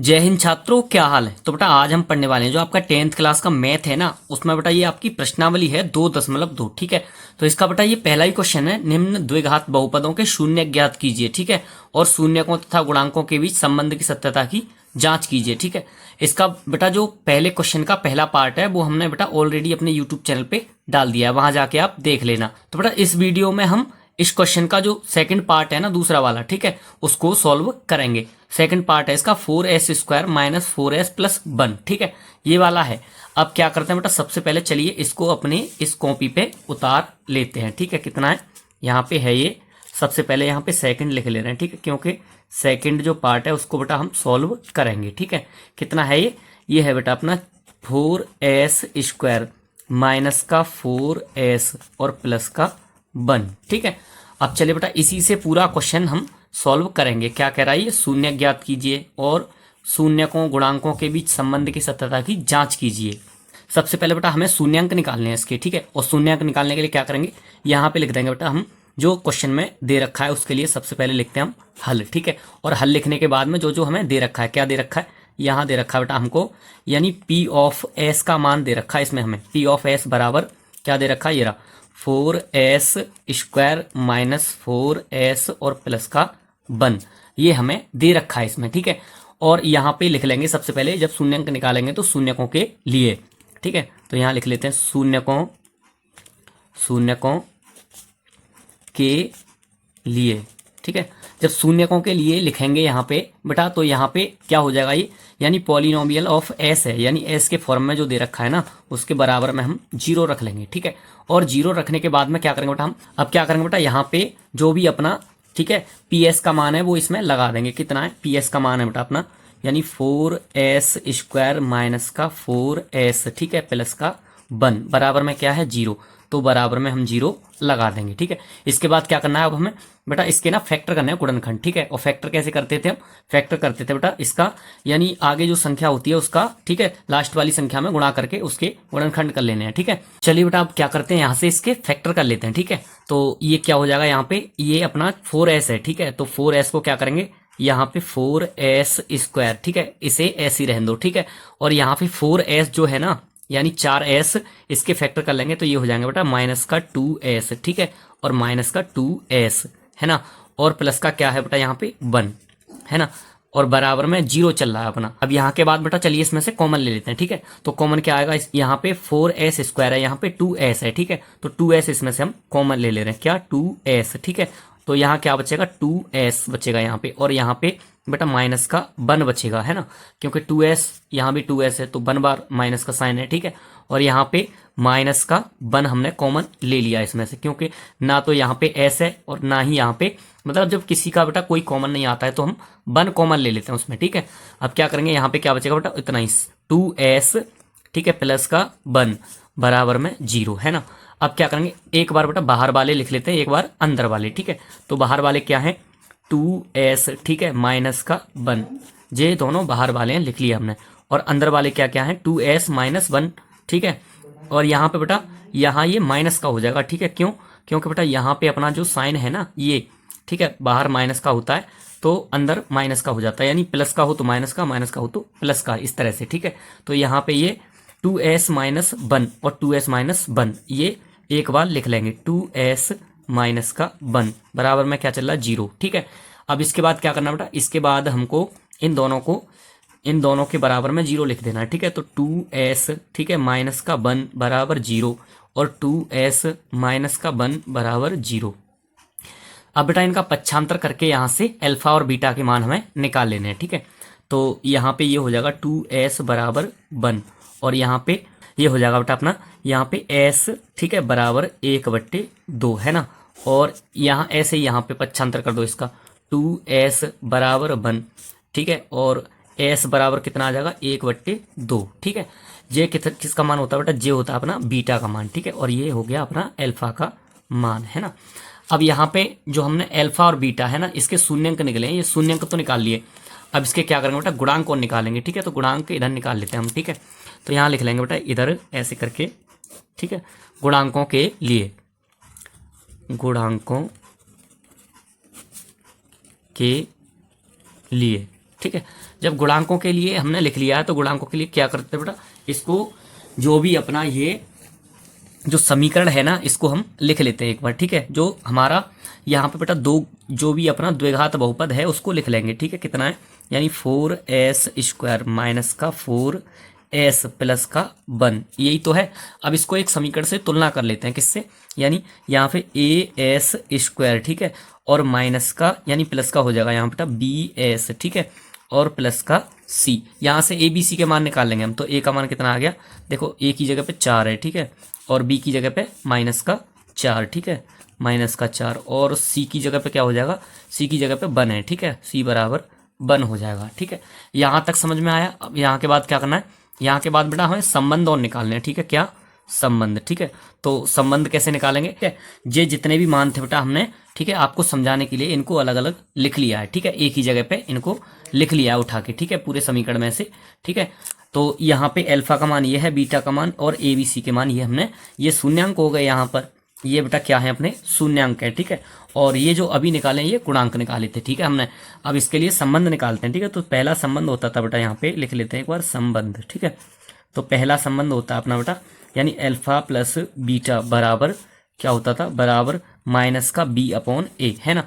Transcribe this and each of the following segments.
जय हिंद छात्रों, क्या हाल है। तो बेटा आज हम पढ़ने वाले हैं जो आपका 10th क्लास का मैथ है ना, उसमें बेटा ये आपकी प्रश्नावली है 2.2। ठीक है, तो इसका बेटा ये पहला ही क्वेश्चन है। निम्न द्विघात बहुपदों के शून्य ज्ञात कीजिए। ठीक है, और शून्यकों तथा गुणांकों के बीच संबंध की सत्यता की जांच कीजिए। ठीक है, इसका बेटा जो पहले क्वेश्चन का पहला पार्ट है वो हमने बेटा ऑलरेडी अपने यूट्यूब चैनल पे डाल दिया है, वहां जाके आप देख लेना। तो बेटा इस वीडियो में हम इस क्वेश्चन का जो सेकंड पार्ट है ना, दूसरा वाला, ठीक है, उसको सॉल्व करेंगे। सेकंड पार्ट है इसका 4s² माइनस 4s प्लस 1। ठीक है, ये वाला है। अब क्या करते हैं बेटा, सबसे पहले चलिए इसको अपने इस कॉपी पे उतार लेते हैं। ठीक है, कितना है यहाँ पे है ये। सबसे पहले यहाँ पे सेकंड लिख ले रहे हैं। ठीक है, क्योंकि सेकंड जो पार्ट है उसको बेटा हम सॉल्व करेंगे। ठीक है, कितना है ये है बेटा अपना 4s² माइनस का 4s और प्लस का 1। ठीक है, अब चलिए बेटा इसी से पूरा क्वेश्चन हम सॉल्व करेंगे। क्या कह रहा है ये, शून्य ज्ञात कीजिए और शून्यकों गुणांकों के बीच संबंध की सत्यता की जांच कीजिए। सबसे पहले बेटा हमें शून्यंक निकालने हैं इसके। ठीक है, और शून्यंक निकालने के लिए क्या करेंगे, यहाँ पे लिख देंगे बेटा हम जो क्वेश्चन में दे रखा है उसके लिए सबसे पहले लिखते हैं हम हल। ठीक है, और हल लिखने के बाद में जो जो हमें दे रखा है, क्या दे रखा है, यहाँ दे रखा है बेटा हमको, यानी पी ऑफ एस का मान दे रखा है इसमें हमें। पी ऑफ एस बराबर क्या दे रखा है, ये रहा 4s² माइनस 4s और प्लस का 1। ये हमें दे रखा है इसमें। ठीक है, और यहाँ पे लिख लेंगे सबसे पहले, जब शून्यंक निकालेंगे तो शून्यकों के लिए। ठीक है, तो यहाँ लिख लेते हैं शून्यकों के लिए। ठीक है, जब शून्यकों के लिए लिखेंगे यहाँ पे बेटा, तो यहाँ पे क्या हो जाएगा ये, यानी पॉलिनोमियल ऑफ एस है, यानी एस के फॉर्म में जो दे रखा है ना उसके बराबर में हम 0 रख लेंगे। ठीक है, और 0 रखने के बाद में क्या करेंगे बेटा हम, अब क्या करेंगे बेटा, यहाँ पे जो भी अपना, ठीक है, पी एस का मान है वो इसमें लगा देंगे। कितना है, पी एस का मान है बेटा अपना, यानी 4s² माइनस का 4s, ठीक है, प्लस का 1 बराबर में क्या है 0। तो बराबर में हम 0 लगा देंगे। ठीक है, इसके बाद क्या करना है, अब हमें बेटा इसके ना फैक्टर करना है गुणनखंड। ठीक है, और फैक्टर कैसे करते थे हम, फैक्टर करते थे बेटा इसका, यानी आगे जो संख्या होती है उसका, ठीक है, लास्ट वाली संख्या में गुणा करके उसके गुणनखंड कर लेने हैं। ठीक है, चलिए बेटा अब क्या करते हैं, यहाँ से इसके फैक्टर कर लेते हैं। ठीक है, तो ये क्या हो जाएगा, यहाँ पे ये अपना 4s है। ठीक है, तो 4s को क्या करेंगे, यहाँ पे 4s², ठीक है, इसे ऐसे ही रहने दो। ठीक है, और यहाँ पे 4s जो है ना, यानी 4s, इसके फैक्टर कर लेंगे तो ये हो जाएंगे बेटा माइनस का 2s। ठीक है, और माइनस का 2s है ना, और प्लस का क्या है बेटा यहाँ पे 1 है ना, और बराबर में 0 चल रहा है अपना। अब यहाँ के बाद बेटा चलिए इसमें से कॉमन ले लेते हैं। ठीक है, तो कॉमन क्या आएगा, यहाँ पे 4s² है, यहाँ पे 2s है। ठीक है, तो 2s इसमें से हम कॉमन ले ले रहे हैं, क्या 2s। ठीक है, तो यहाँ क्या बचेगा 2s बचेगा यहाँ पे, और यहाँ पे बेटा माइनस का 1 बचेगा, है ना, क्योंकि 2s यहाँ भी 2s है तो 1 बार माइनस का साइन है। ठीक है, और यहाँ पे माइनस का 1 हमने कॉमन ले लिया इसमें से, क्योंकि ना तो यहाँ पे s है और ना ही यहाँ पे, मतलब जब किसी का बेटा कोई कॉमन नहीं आता है तो हम 1 कॉमन ले लेते हैं उसमें। ठीक है, अब क्या करेंगे, यहाँ पे क्या बचेगा बेटा, इतना ही 2s, ठीक है, प्लस का 1 बराबर में 0 है ना। अब क्या करेंगे, एक बार बेटा बाहर वाले लिख लेते हैं, एक बार अंदर वाले। ठीक है, तो बाहर वाले क्या है 2s, ठीक है, माइनस का 1, ये दोनों बाहर वाले हैं, लिख लिया हमने। और अंदर वाले क्या क्या है 2s माइनस 1। ठीक है, और यहाँ पे बेटा यहाँ ये माइनस का हो जाएगा। ठीक है, क्यों, क्योंकि बेटा यहाँ पे अपना जो साइन है ना ये, ठीक है, बाहर माइनस का होता है तो अंदर माइनस का हो जाता है, यानी प्लस का हो तो माइनस का, माइनस का हो तो प्लस का, इस तरह से। ठीक है, तो यहाँ पे ये 2s माइनस 1 और 2s माइनस 1 ये एक बार लिख लेंगे, 2s माइनस का 1 बराबर में क्या चल रहा है 0। ठीक है, अब इसके बाद क्या करना बेटा, इसके बाद हमको इन दोनों के बराबर में 0 लिख देना है। ठीक है, तो 2s, ठीक है, माइनस का 1 बराबर 0 और 2s माइनस का 1 बराबर 0। अब बेटा इनका पक्षांतर करके यहाँ से अल्फा और बीटा के मान हमें निकाल लेने हैं। ठीक है, तो यहाँ पे ये हो जाएगा 2s बराबर 1, और यहाँ पे ये हो जाएगा बेटा अपना, यहाँ पे s, ठीक है, बराबर 1/2 है ना, और यहाँ ऐसे यहाँ पे पक्षांतर कर दो इसका, 2s बराबर 1, ठीक है, और s बराबर कितना आ जाएगा 1/2। ठीक है, जे किसका मान होता है बेटा, जे होता है अपना बीटा का मान। ठीक है, और ये हो गया अपना अल्फा का मान, है ना। अब यहाँ पे जो हमने अल्फा और बीटा है ना, इसके शून्यंक निकले हैं, ये शून्यंक तो निकाल लिए। अब इसके क्या करेंगे बेटा, गुणांक को निकालेंगे। ठीक है, तो गुणांक इधर निकाल लेते हैं हम। ठीक है, तो यहाँ लिख लेंगे बेटा इधर ऐसे करके। ठीक है, गुणांकों के लिए, गुणांकों के लिए। ठीक है, जब गुणांकों के लिए हमने लिख लिया है तो गुणांकों के लिए क्या करते हैं बेटा, इसको जो भी अपना ये जो समीकरण है ना इसको हम लिख लेते हैं एक बार, ठीक है। जो हमारा यहाँ पे बेटा दो जो भी अपना द्विघात बहुपद है उसको लिख लेंगे, ठीक है। कितना है, यानी 4s² माइनस का 4s प्लस का 1, यही तो है। अब इसको एक समीकरण से तुलना कर लेते हैं, किससे, यानी यहाँ पे as², ठीक है, और माइनस का यानी प्लस का हो जाएगा यहाँ बेटा bs, ठीक है, और प्लस का c। यहाँ से a b c के मान निकाल लेंगे हम। तो a का मान कितना आ गया, देखो a की जगह पे 4 है, ठीक है, और b की जगह पे माइनस का 4, ठीक है, माइनस का 4, और c की जगह पे क्या हो जाएगा, c की जगह पे 1 है, ठीक है, c बराबर 1 हो जाएगा, ठीक है। यहाँ तक समझ में आया। अब यहाँ के बाद क्या करना है, यहाँ के बाद बेटा हमें संबंध और निकालने हैं, ठीक है, क्या संबंध, ठीक है। तो संबंध कैसे निकालेंगे, ठीक है, ये जितने भी मान थे बेटा हमने, ठीक है, आपको समझाने के लिए इनको अलग अलग लिख लिया है, ठीक है, एक ही जगह पे इनको लिख लिया है उठा के, ठीक है, पूरे समीकरण में से, ठीक है। तो यहाँ पे अल्फा का मान ये है, बीटा का मान और ए बी सी के मान ये हमने, ये शून्यांक हो गए यहाँ पर, ये बेटा क्या है अपने शून्यांक है, ठीक है। और ये जो अभी निकाले ये गुणांक निकाले थे, ठीक है हमने। अब इसके लिए संबंध निकालते हैं, ठीक है। तो पहला संबंध होता था बेटा, यहाँ पे लिख लेते हैं एक बार संबंध, ठीक है। तो पहला संबंध होता है अपना बेटा, यानी अल्फा प्लस बीटा बराबर क्या होता था, बराबर माइनस का b/a, है ना।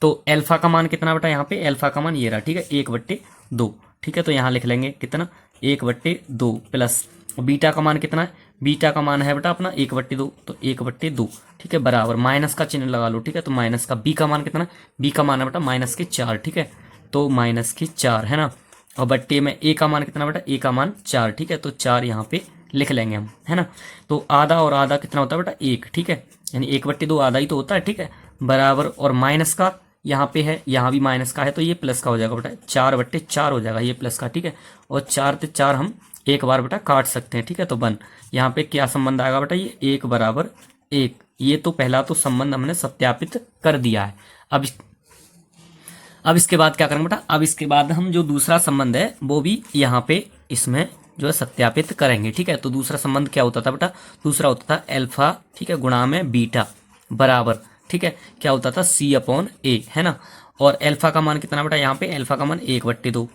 तो अल्फा का मान कितना बेटा, यहाँ पे अल्फा का मान ये रहा, ठीक है, 1/2, ठीक है। तो यहाँ लिख लेंगे कितना, 1/2 प्लस बीटा का मान कितना है, बीटा का मान है बेटा अपना 1/2, तो 1/2, ठीक है, बराबर माइनस का चिन्ह लगा लो, ठीक है। तो माइनस का बी का मान कितना है, बी का मान है बेटा -4, ठीक है, तो -4 है ना। और बट्टे में ए का मान कितना बेटा, ए का मान 4, ठीक है, तो 4 यहाँ पे लिख लेंगे हम, है ना। तो आधा और आधा कितना होता है बेटा 1, ठीक है, यानी 1/2 आधा ही तो होता है, ठीक है, बराबर, और माइनस का यहाँ पे है, यहाँ भी माइनस का है, तो ये प्लस का हो जाएगा बेटा, 4/4 हो जाएगा ये प्लस का, ठीक है। और 4 से 4 हम एक बार बेटा काट सकते हैं, ठीक है। तो 1 यहाँ पे क्या संबंध आएगा बेटा, ये 1 बराबर 1, ये तो पहला तो संबंध हमने सत्यापित कर दिया है। अब इसके बाद क्या करेंगे बेटा, अब इसके बाद हम जो दूसरा संबंध है वो भी यहाँ पे इसमें जो है सत्यापित करेंगे, ठीक है। तो दूसरा संबंध क्या होता था बेटा, दूसरा होता था अल्फा, ठीक है, गुणा में बीटा बराबर, ठीक है, क्या होता था c/a, है ना। और अल्फा का मान कितना बेटा, यहाँ पे अल्फा का मान 1/2,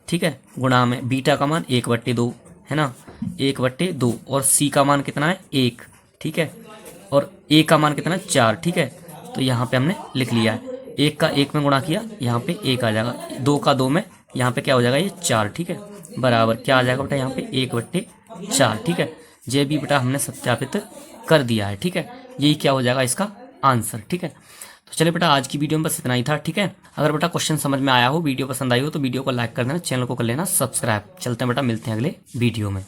ठीक है, गुणा में बीटा का मान 1/2, है ना, 1/2, और c का मान कितना है 1, ठीक है, और a का मान कितना है 4, ठीक है। तो यहाँ पे हमने लिख लिया है, 1 का 1 में गुणा किया, यहाँ पे 1 आ जाएगा, 2 का 2 में यहाँ पे क्या हो जाएगा, ये 4, ठीक है, बराबर क्या आ जाएगा बेटा, यहाँ पे 1/4, ठीक है। ये भी बेटा हमने सत्यापित कर दिया है, ठीक है, यही क्या हो जाएगा इसका आंसर, ठीक है। तो चलिए बेटा आज की वीडियो में बस इतना ही था, ठीक है। अगर बेटा क्वेश्चन समझ में आया हो, वीडियो पसंद आई हो तो वीडियो को लाइक कर देना, चैनल को कर लेना सब्सक्राइब। चलते हैं बेटा, मिलते हैं अगले वीडियो में।